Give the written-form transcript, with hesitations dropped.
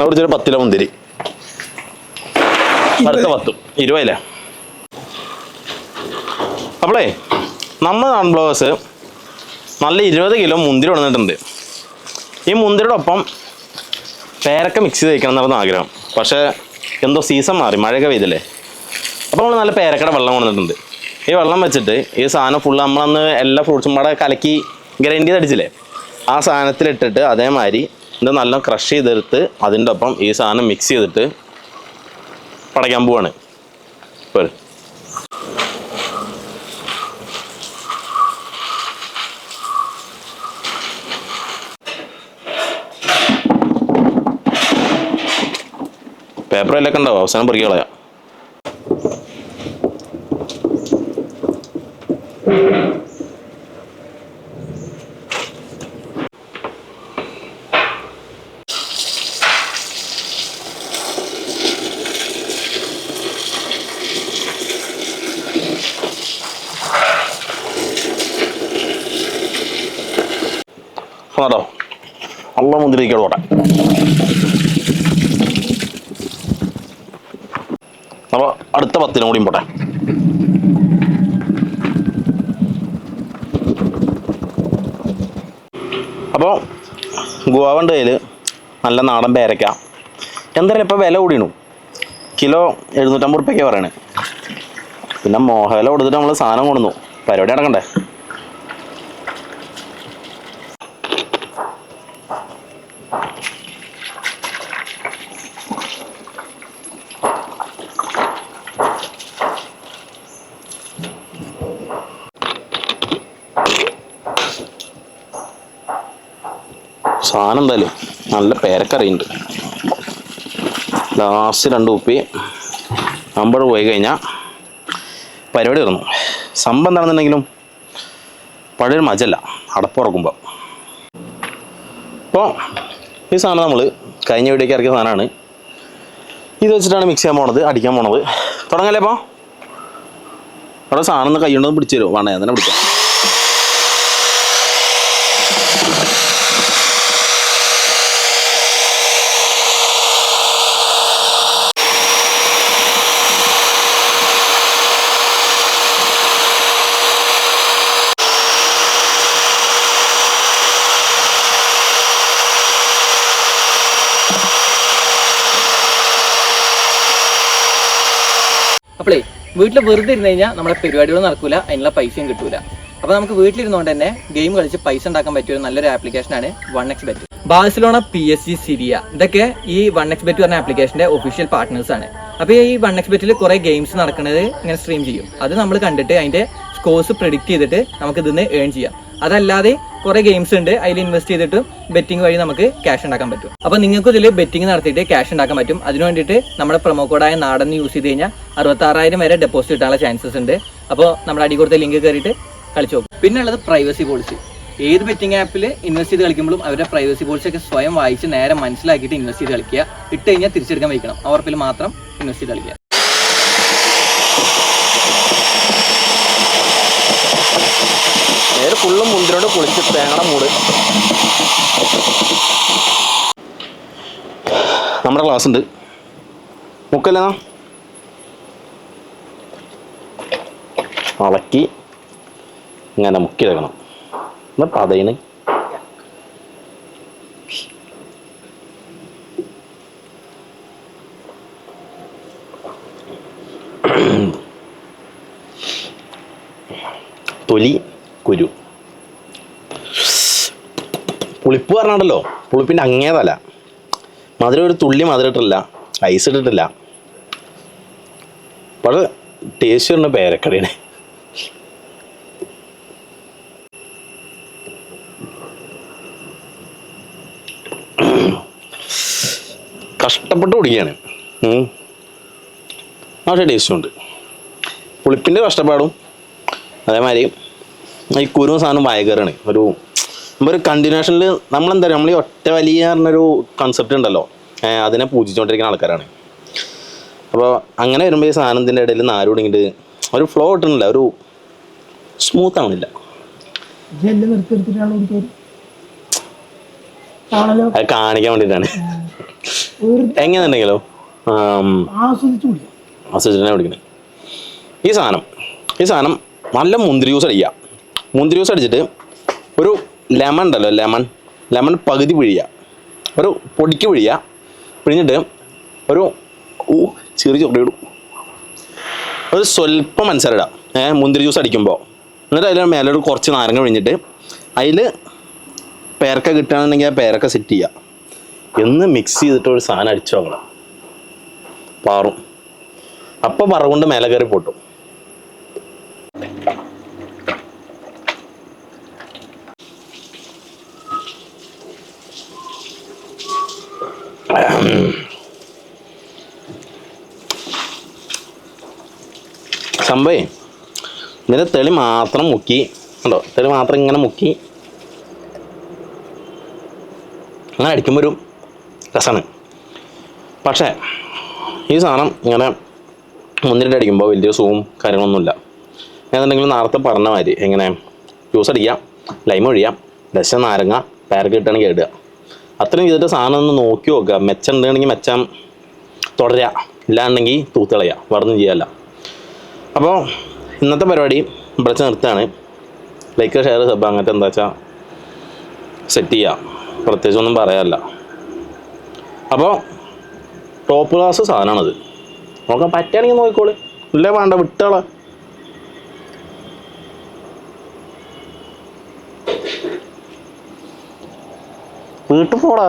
കുടിച്ചൊരു 10 kilo മുന്തിരി, അടുത്ത 10 20. അപ്പോളേ നമ്മൾ അൺബ്ലോഗേഴ്സ് നല്ല 20 കിലോ മുന്തിരി കൊണ്ടുവന്നിട്ടുണ്ട്. ഈ മുന്തിരിയുടെ ഒപ്പം പേരക്ക മിക്സ് ചെയ്ത് കഴിക്കണം എന്നായിരുന്നു ആഗ്രഹം. പക്ഷേ എന്തോ സീസൺ മാറി, മഴയൊക്കെ പെയ്തില്ലേ. അപ്പോൾ നമ്മൾ നല്ല പേരക്കയുടെ വെള്ളം കൊണ്ടുവന്നിട്ടുണ്ട്. ഈ വെള്ളം വെച്ചിട്ട് ഈ സാധനം ഫുള്ള് നമ്മളന്ന് എല്ലാ ഫ്രൂട്ട്സും കൂടെ കലക്കി ഗ്രൈൻഡ് ചെയ്തടിച്ചില്ലേ, ആ സാധനത്തിലിട്ടിട്ട് അതേമാതിരി ഇത് നല്ല ക്രഷ് ചെയ്തെടുത്ത് അതിൻ്റെ ഒപ്പം ഈ സാധനം മിക്സ് ചെയ്തിട്ട് പടയ്ക്കാൻ പോവാണ്. ഇപ്പോൾ പേപ്പർ എല്ലാം ഉണ്ടാവും, അവസാനം പെറുക്കി കളയാം. അതോ നല്ല മുന്തിരിക്കോട് പോട്ടെ. അപ്പോൾ അടുത്ത 10 കൂടിയും പോട്ടെ. അപ്പോൾ ഗുവാവൻ്റെ കയ്യിൽ നല്ല നാടൻ പേരയ്ക്ക എന്തായാലും ഇപ്പോൾ വില കൂടിയണു. കിലോ 750 ഉറുപ്പ്യൊക്കെ പറയണേ. പിന്നെ മോഹവില കൊടുത്തിട്ട് നമ്മൾ സാധനം കൊണ്ടുവന്നു, പരിപാടി നടക്കണ്ടേ. സാധനം എന്തായാലും നല്ല പേരക്കറിയുണ്ട്. ലാസ്റ്റ് 2 കുപ്പി അമ്പഴ് പോയി കഴിഞ്ഞാൽ പരിപാടി തീർന്നു. സംഭവം എന്താണെന്നുണ്ടെങ്കിലും പഴയൊരു മജല്ല അടപ്പുറക്കുമ്പോൾ. അപ്പോൾ ഈ സാധനം നമ്മൾ കഴിഞ്ഞ വീഡിയോക്ക് ഇറക്കിയ സാധനമാണ്. ഇത് വെച്ചിട്ടാണ് മിക്സ് ചെയ്യാൻ പോണത്, അടിക്കാൻ പോണത്. തുടങ്ങല്ലേ. അപ്പോൾ അവിടെ സാധനം ഒന്ന് കൈ കൊണ്ടൊന്ന് പിടിച്ചു തരുമോ? വേണേ തന്നെ പിടിക്കാം. അപ്പോളേ വീട്ടിൽ വെറുതെ ഇരുന്ന് കഴിഞ്ഞാൽ നമ്മളെ പരിപാടികളും നടക്കൂല, അതിനുള്ള പൈസയും കിട്ടൂല. അപ്പോൾ നമുക്ക് വീട്ടിലിരുന്നുകൊണ്ട് തന്നെ ഗെയിം കളിച്ച് പൈസ ഉണ്ടാക്കാൻ പറ്റിയ ഒരു നല്ലൊരു ആപ്ലിക്കേഷനാണ് 1xBet. ബാഴ്സലോണ, PSG, സിരിയ ഇതൊക്കെ ഈ 1xBet പറഞ്ഞ ആപ്ലിക്കേഷന്റെ ഒഫീഷ്യൽ പാർട്ട്നേഴ്സ് ആണ്. അപ്പോൾ ഈ 1xBetൽ കുറെ ഗെയിംസ് നടക്കുന്നത് ഇങ്ങനെ സ്ട്രീം ചെയ്യും. അത് നമ്മൾ കണ്ടിട്ട് അതിന്റെ സ്കോർസ് പ്രെഡിക്റ്റ് ചെയ്തിട്ട് നമുക്ക് ഇതിന്ന് ഏൺ ചെയ്യാം. അതല്ലാതെ കുറെ ഗെയിംസ് ഉണ്ട്, അതിൽ ഇൻവെസ്റ്റ് ചെയ്തിട്ട് ബെറ്റിംഗ് വഴി നമുക്ക് ക്യാഷ് ഉണ്ടാക്കാൻ പറ്റും. അപ്പോൾ നിങ്ങൾക്ക് ഇതിൽ ബെറ്റിംഗ് നടത്തിയിട്ട് ക്യാഷ് ഉണ്ടാക്കാൻ പറ്റും. അതിന് വേണ്ടിയിട്ട് നമ്മുടെ പ്രൊമോ കോഡായ നാടൻ യൂസ് ചെയ്ത് കഴിഞ്ഞാൽ 66,000 വരെ ഡെപ്പോസിറ്റ് കിട്ടാനുള്ള ചാൻസസ് ഉണ്ട്. അപ്പോൾ നമ്മുടെ അടി കൊടുത്ത ലിങ്ക് കയറിയിട്ട് കളിച്ചു നോക്കും. പിന്നെ ഉള്ളത് പ്രൈവസി പോളിസി. ഏത് ബെറ്റിംഗ് ആപ്പിൽ ഇൻവെസ്റ്റ് ചെയ്ത് കളിക്കുമ്പോഴും അവരുടെ പ്രൈവസി പോളിസി ഒക്കെ സ്വയം വായിച്ച് നേരെ മനസ്സിലാക്കിയിട്ട് ഇൻവെസ്റ്റ് ചെയ്ത് കളിക്കുക. ഇട്ട് കഴിഞ്ഞാൽ തിരിച്ചെടുക്കാൻ വയ്ക്കണം. ആ ഉറപ്പിൽ മാത്രം ഇൻവെസ്റ്റ് ചെയ്ത് കളിക്കുക. നേരെ ഫുള്ളും മുന്തിരോട് പൊളിച്ച് തേങ്ങയുടെ മൂട്. നമ്മുടെ ക്ലാസ് ഉണ്ട്, മുക്കല്ല അളക്കി ഇങ്ങനെ മുക്കി വെക്കണം. എന്നിട്ട് അതേണ് തൊലി കുരു. പുളിപ്പ് പറഞ്ഞാണ്ടല്ലോ, പുളിപ്പിൻ്റെ അങ്ങേതല്ല. മധുരം ഒരു തുള്ളി മധുരം ഇട്ടിട്ടില്ല, ഐസ് ഇട്ടിട്ടില്ല. വളരെ ടേസ്റ്റ് വരുന്ന പേരക്കടയാണ്. കഷ്ടപ്പെട്ട് കുടിക്കുകയാണ്. പക്ഷേ ടേസ്റ്റും ഉണ്ട്. പുളിപ്പിൻ്റെ കഷ്ടപ്പാടും അതേമാതിരി ഈ കുരുവും സാധനം ഭയങ്കരമാണ്. ഒരു കണ്ടിന്യൂഷനിൽ നമ്മളെന്താ പറയുക, നമ്മൾ ഈ ഒറ്റ വലിയ പറഞ്ഞൊരു കൺസെപ്റ്റ് ഉണ്ടല്ലോ, അതിനെ പൂജിച്ചുകൊണ്ടിരിക്കുന്ന ആൾക്കാരാണ്. അപ്പോൾ അങ്ങനെ വരുമ്പോൾ ഈ സാധനത്തിൻ്റെ ഇടയിൽ നാര് കുടുങ്ങിയിട്ട് ഒരു ഫ്ലോ കിട്ടുന്നില്ല, ഒരു സ്മൂത്ത് ആവണില്ല. അത് കാണിക്കാൻ വേണ്ടിയിട്ടാണ്. എങ്ങനെയുണ്ടെങ്കിലോ ആസ്വദിച്ചിട്ടാണ് കുടിക്കുന്നത്. ഈ സാധനം നല്ല മുന്തിരി ജ്യൂസ് അടിക്കുക. മുന്തിരി ജ്യൂസ് അടിച്ചിട്ട് ഒരു ലെമൺ ഉണ്ടല്ലോ, ലെമൺ പകുതി പിഴിയുക, ഒരു പൊടിക്ക് പിഴിഞ്ഞിട്ട് ഒരു ചെറിയ ചൊറിയിടും, ഒരു സ്വല്പം പഞ്ചസാര ഇടാം മുന്തിരി ജ്യൂസ് അടിക്കുമ്പോൾ. എന്നിട്ട് അതിൽ മേലോട്ട് കുറച്ച് നാരങ്ങ പിഴിഞ്ഞിട്ട് അതിൽ പേരക്ക കിട്ടുകയാണെന്നുണ്ടെങ്കിൽ ആ പേരക്ക സെറ്റ് ചെയ്യുക. എന്ന് മിക്സ് ചെയ്തിട്ട് ഒരു സാധനം അടിച്ചു നോക്കണം, പാറും. അപ്പം പറകൊണ്ട് മേലെ കയറി പൊട്ടും. സംഭവേ ഇതിൻ്റെ തെളി മാത്രം മുക്കി ഉണ്ടോ, തെളി മാത്രം ഇങ്ങനെ മുക്കി അങ്ങനെ അടിക്കുമ്പോൾ ഒരു രസമാണ്. പക്ഷേ ഈ സാധനം ഇങ്ങനെ മുന്തിരിട്ട് അടിക്കുമ്പോൾ വലിയ സൂവും കാര്യങ്ങളൊന്നുമില്ല. ഏതെന്തെങ്കിലും നേരത്തെ പറഞ്ഞ മാതിരി എങ്ങനെ ജ്യൂസ് അടിക്കാം, ലൈം ഒഴിയാം, ദശ നാരങ്ങ പേരക്ക ഇട്ടാണെങ്കിൽ ഇടുക. അത്രയും ചെയ്തിട്ട് സാധനം ഒന്ന് നോക്കി നോക്കുക. മെച്ചം ഉണ്ടെങ്കിൽ മെച്ചം തുടരുക, ഇല്ലാണ്ടെങ്കിൽ തൂത്തിളയുക, വേറൊന്നും ചെയ്യാല്ല. അപ്പോൾ ഇന്നത്തെ പരിപാടി ഇവിടെ നിർത്തുകയാണ്. ലൈക്ക്, ഷെയർ, സബ് അങ്ങനത്തെ എന്താ വെച്ചാൽ സെറ്റ് ചെയ്യുക, പ്രത്യേകിച്ചൊന്നും പറയാനല്ല. അപ്പോൾ ടോപ്പ് ക്ലാസ് സാധനമാണത്. നോക്കാൻ പറ്റുകയാണെങ്കിൽ നോക്കിക്കോളി, ഇല്ലേ വേണ്ട വിട്ടോളാം. വീട്ടിൽ പോടാ.